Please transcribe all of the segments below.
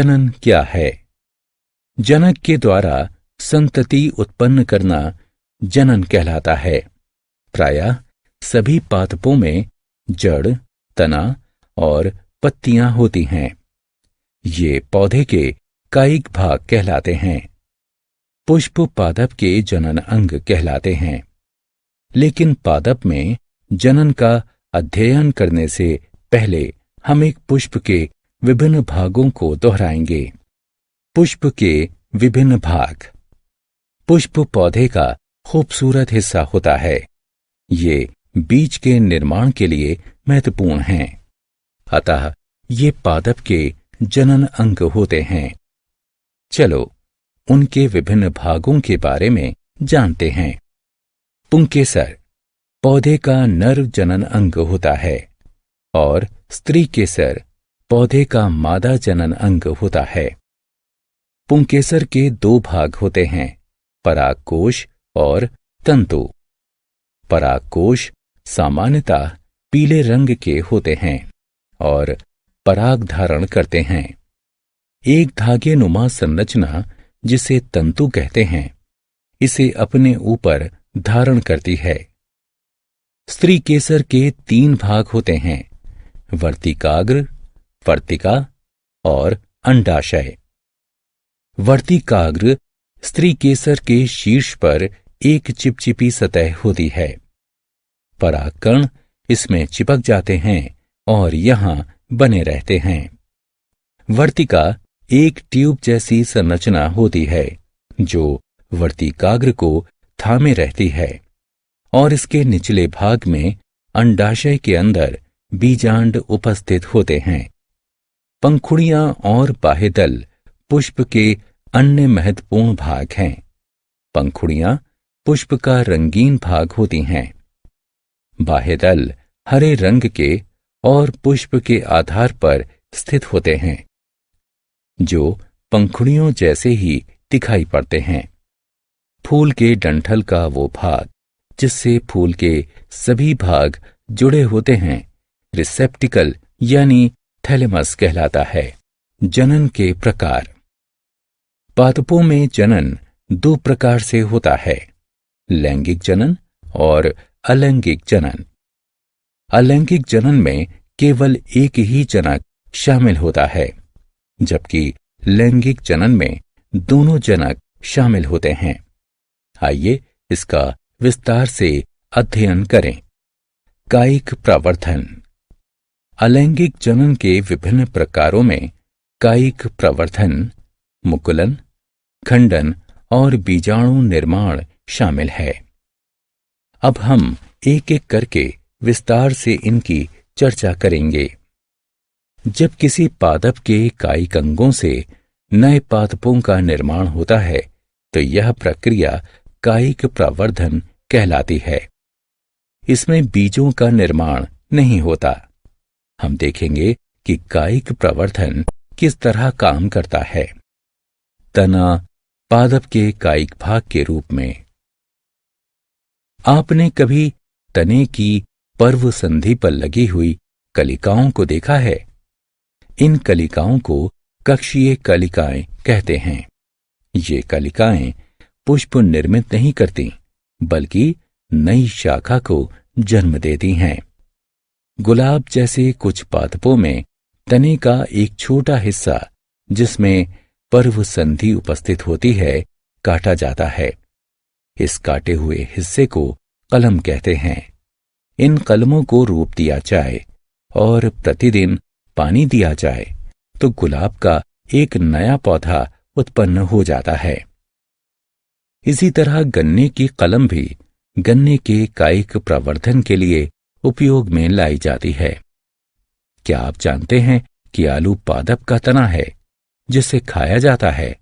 जनन क्या है? जनक के द्वारा संतति उत्पन्न करना जनन कहलाता है। प्रायः सभी पादपों में जड़, तना और पत्तियां होती हैं। ये पौधे के कायिक भाग कहलाते हैं। पुष्प पादप के जनन अंग कहलाते हैं। लेकिन पादप में जनन का अध्ययन करने से पहले हम एक पुष्प के विभिन्न भागों को दोहराएंगे। पुष्प के विभिन्न भाग। पुष्प पौधे का खूबसूरत हिस्सा होता है। ये बीज के निर्माण के लिए महत्वपूर्ण हैं। अतः ये पादप के जनन अंग होते हैं। चलो उनके विभिन्न भागों के बारे में जानते हैं। पुंकेसर पौधे का नर जनन अंग होता है और स्त्री केसर पौधे का मादा जनन अंग होता है। पुंकेसर के दो भाग होते हैं, परागकोश और तंतु। परागकोश सामान्यतः पीले रंग के होते हैं और पराग धारण करते हैं। एक धागे नुमा संरचना, जिसे तंतु कहते हैं, इसे अपने ऊपर धारण करती है। स्त्री केसर के तीन भाग होते हैं, वर्तिकाग्र, वर्तिका और अंडाशय। वर्तिकाग्र स्त्री केसर के शीर्ष पर एक चिपचिपी सतह होती है। परागकण इसमें चिपक जाते हैं और यहां बने रहते हैं। वर्तिका एक ट्यूब जैसी संरचना होती है जो वर्तिकाग्र को थामे रहती है और इसके निचले भाग में अंडाशय के अंदर बीजांड उपस्थित होते हैं। पंखुड़ियां और बाह्यदल पुष्प के अन्य महत्वपूर्ण भाग हैं। पंखुड़ियां पुष्प का रंगीन भाग होती हैं। बाह्यदल हरे रंग के और पुष्प के आधार पर स्थित होते हैं, जो पंखुड़ियों जैसे ही दिखाई पड़ते हैं। फूल के डंठल का वो भाग जिससे फूल के सभी भाग जुड़े होते हैं, रिसेप्टिकल यानी थैलेमस कहलाता है। जनन के प्रकार। पादपों में जनन दो प्रकार से होता है, लैंगिक जनन और अलैंगिक जनन। अलैंगिक जनन में केवल एक ही जनक शामिल होता है, जबकि लैंगिक जनन में दोनों जनक शामिल होते हैं। आइए इसका विस्तार से अध्ययन करें। कायिक प्रवर्धन। अलैंगिक जनन के विभिन्न प्रकारों में कायिक प्रवर्धन, मुकुलन, खंडन और बीजाणु निर्माण शामिल है। अब हम एक एक करके विस्तार से इनकी चर्चा करेंगे। जब किसी पादप के कायिक अंगों से नए पादपों का निर्माण होता है तो यह प्रक्रिया कायिक प्रवर्धन कहलाती है। इसमें बीजों का निर्माण नहीं होता। हम देखेंगे कि कायिक प्रवर्धन किस तरह काम करता है। तना पादप के कायिक भाग के रूप में। आपने कभी तने की पर्व संधि पर लगी हुई कलिकाओं को देखा है? इन कलिकाओं को कक्षीय कलिकाएं कहते हैं। ये कलिकाएं पुष्प निर्मित नहीं करती, बल्कि नई शाखा को जन्म देती हैं। गुलाब जैसे कुछ पादपों में तने का एक छोटा हिस्सा, जिसमें पर्व संधि उपस्थित होती है, काटा जाता है। इस काटे हुए हिस्से को कलम कहते हैं। इन कलमों को रूप दिया जाए और प्रतिदिन पानी दिया जाए तो गुलाब का एक नया पौधा उत्पन्न हो जाता है। इसी तरह गन्ने की कलम भी गन्ने के कायिक प्रवर्धन के लिए उपयोग में लाई जाती है। क्या आप जानते हैं कि आलू पादप का तना है जिसे खाया जाता है?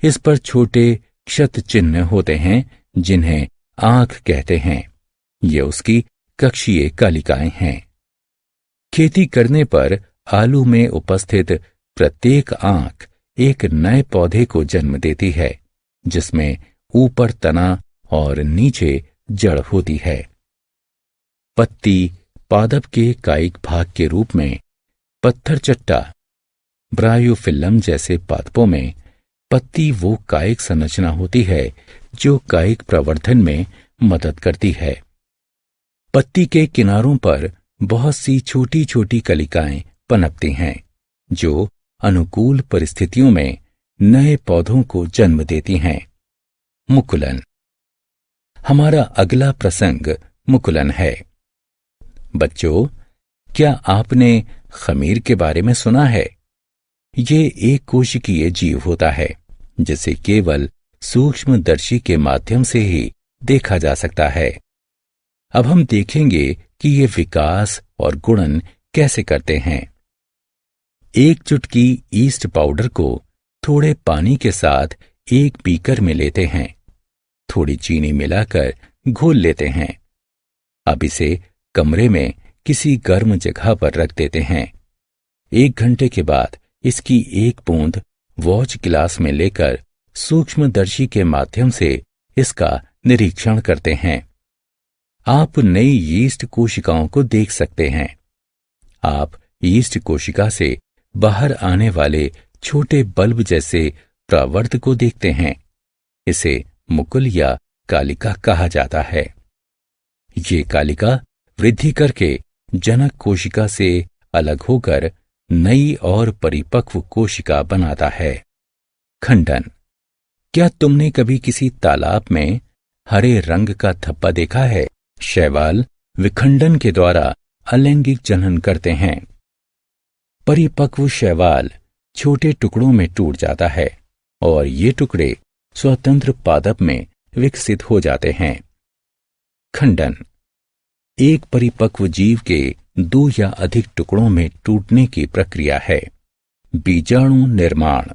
इस पर छोटे क्षत चिन्ह होते हैं जिन्हें आंख कहते हैं। ये उसकी कक्षीय कलिकाएं हैं। खेती करने पर आलू में उपस्थित प्रत्येक आंख एक नए पौधे को जन्म देती है, जिसमें ऊपर तना और नीचे जड़ होती है। पत्ती पादप के कायिक भाग के रूप में पत्थर चट्टा ब्रायोफिल्म जैसे पादपों में पत्ती वो कायिक संरचना होती है जो कायिक प्रवर्धन में मदद करती है। पत्ती के किनारों पर बहुत सी छोटी छोटी कलिकाएं पनपती हैं जो अनुकूल परिस्थितियों में नए पौधों को जन्म देती हैं। मुकुलन। हमारा अगला प्रसंग मुकुलन है। बच्चों, क्या आपने खमीर के बारे में सुना है? ये एक कोशिकीय जीव होता है जिसे केवल सूक्ष्मदर्शी के माध्यम से ही देखा जा सकता है। अब हम देखेंगे कि ये विकास और गुणन कैसे करते हैं। एक चुटकी ईस्ट पाउडर को थोड़े पानी के साथ एक बीकर में लेते हैं, थोड़ी चीनी मिलाकर घोल लेते हैं। अब इसे कमरे में किसी गर्म जगह पर रख देते हैं। 1 घंटे के बाद इसकी एक बूंद वॉच गिलास में लेकर सूक्ष्मदर्शी के माध्यम से इसका निरीक्षण करते हैं। आप नई यीस्ट कोशिकाओं को देख सकते हैं। आप यीस्ट कोशिका से बाहर आने वाले छोटे बल्ब जैसे प्रावर्त को देखते हैं। इसे मुकुल या कालिका कहा जाता है। ये कालिका वृद्धि करके जनक कोशिका से अलग होकर नई और परिपक्व कोशिका बनाता है। खंडन। क्या तुमने कभी किसी तालाब में हरे रंग का थप्पा देखा है? शैवाल विखंडन के द्वारा अलैंगिक जनन करते हैं। परिपक्व शैवाल छोटे टुकड़ों में टूट जाता है और ये टुकड़े स्वतंत्र पादप में विकसित हो जाते हैं। खंडन। एक परिपक्व जीव के 2 या अधिक टुकड़ों में टूटने की प्रक्रिया है। बीजाणु निर्माण।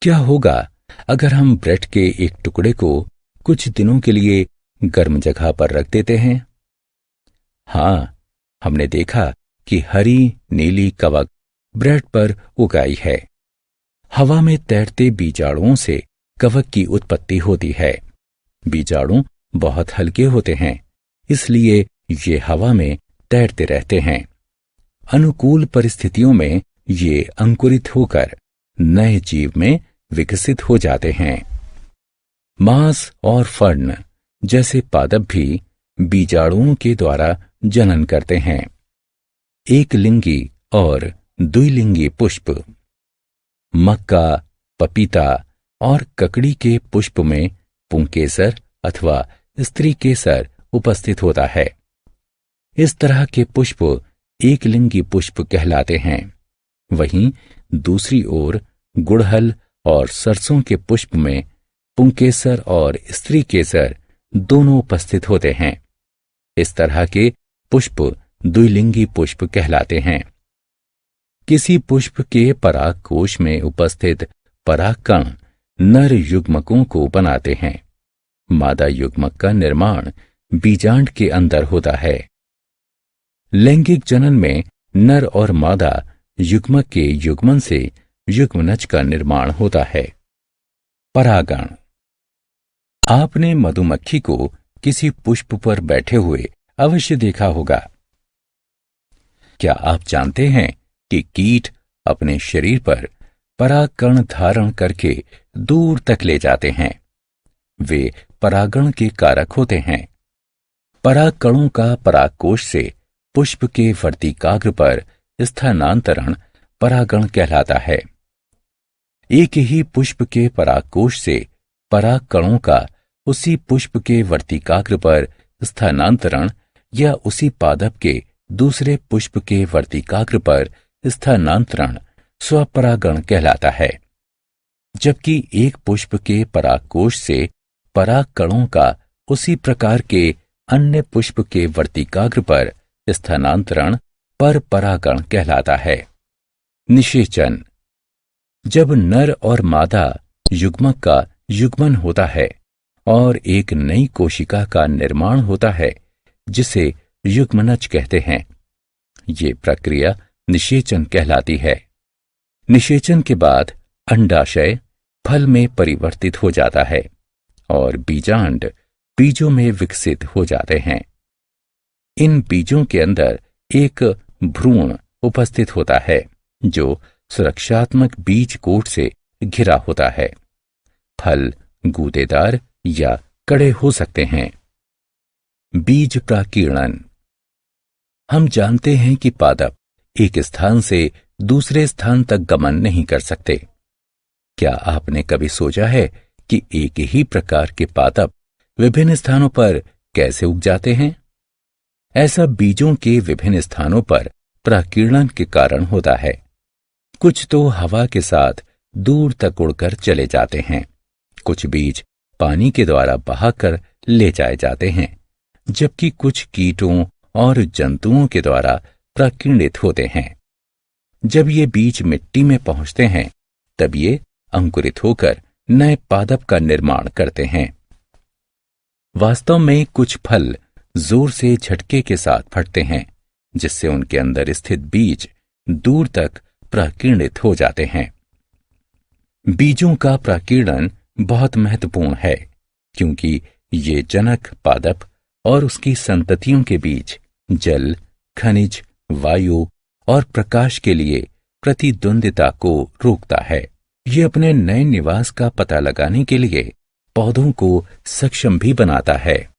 क्या होगा अगर हम ब्रेड के एक टुकड़े को कुछ दिनों के लिए गर्म जगह पर रख देते हैं? हाँ, हमने देखा कि हरी नीली कवक ब्रेड पर उगाई है। हवा में तैरते बीजाणुओं से कवक की उत्पत्ति होती है। बीजाणु बहुत हल्के होते हैं, इसलिए ये हवा में तैरते रहते हैं। अनुकूल परिस्थितियों में ये अंकुरित होकर नए जीव में विकसित हो जाते हैं। मांस और फर्ण जैसे पादप भी बीजाणुओं के द्वारा जनन करते हैं। एक लिंगी और द्विलिंगी पुष्प। मक्का, पपीता और ककड़ी के पुष्प में पुंकेसर अथवा स्त्री केसर उपस्थित होता है। इस तरह के पुष्प एक लिंगी पुष्प कहलाते हैं। वहीं दूसरी ओर गुड़हल और सरसों के पुष्प में पुंकेसर और स्त्री केसर दोनों उपस्थित होते हैं। इस तरह के पुष्प द्विलिंगी पुष्प कहलाते हैं। किसी पुष्प के परागकोश में उपस्थित परागकण नर युग्मकों को बनाते हैं। मादा युग्मक का निर्माण बीजांड के अंदर होता है। लैंगिक जनन में नर और मादा युग्मक के युग्मन से युग्मनज का निर्माण होता है। परागण। आपने मधुमक्खी को किसी पुष्प पर बैठे हुए अवश्य देखा होगा। क्या आप जानते हैं कि कीट अपने शरीर पर परागकण धारण करके दूर तक ले जाते हैं? वे परागण के कारक होते हैं। परागकणों का परागकोश से पुष्प के वर्तिकाग्र पर स्थानांतरण परागण कहलाता है। एक ही पुष्प के परागकोश से परागकणों का उसी पुष्प के वर्तिकाग्र पर स्थानांतरण या उसी पादप के दूसरे पुष्प के वर्तिकाग्र पर स्थानांतरण स्वपरागण कहलाता है। जबकि एक पुष्प के परागकोश से परागकणों का उसी प्रकार के अन्य पुष्प के वर्तिकाग्र पर स्थानांतरण परपरागण कहलाता है। निषेचन। जब नर और मादा युग्मक का युग्मन होता है और एक नई कोशिका का निर्माण होता है जिसे युग्मनज कहते हैं, ये प्रक्रिया निषेचन कहलाती है। निषेचन के बाद अंडाशय फल में परिवर्तित हो जाता है और बीजांड बीजों में विकसित हो जाते हैं। इन बीजों के अंदर एक भ्रूण उपस्थित होता है जो सुरक्षात्मक बीज कोट से घिरा होता है। फल गूदेदार या कड़े हो सकते हैं। बीज प्राकीर्णन। हम जानते हैं कि पादप एक स्थान से दूसरे स्थान तक गमन नहीं कर सकते। क्या आपने कभी सोचा है कि एक ही प्रकार के पादप विभिन्न स्थानों पर कैसे उग जाते हैं? ऐसा बीजों के विभिन्न स्थानों पर प्राकीर्णन के कारण होता है। कुछ तो हवा के साथ दूर तक उड़कर चले जाते हैं, कुछ बीज पानी के द्वारा बहाकर ले जाए जाते हैं, जबकि कुछ कीटों और जंतुओं के द्वारा प्राकीर्णित होते हैं। जब ये बीज मिट्टी में पहुंचते हैं, तब ये अंकुरित होकर नए पादप का निर्माण करते हैं। वास्तव में कुछ फल जोर से झटके के साथ फटते हैं, जिससे उनके अंदर स्थित बीज दूर तक प्राकीर्णित हो जाते हैं। बीजों का प्राकीर्णन बहुत महत्वपूर्ण है, क्योंकि ये जनक पादप और उसकी संततियों के बीच जल, खनिज, वायु और प्रकाश के लिए प्रतिद्वंदिता को रोकता है। ये अपने नए निवास का पता लगाने के लिए पौधों को सक्षम भी बनाता है।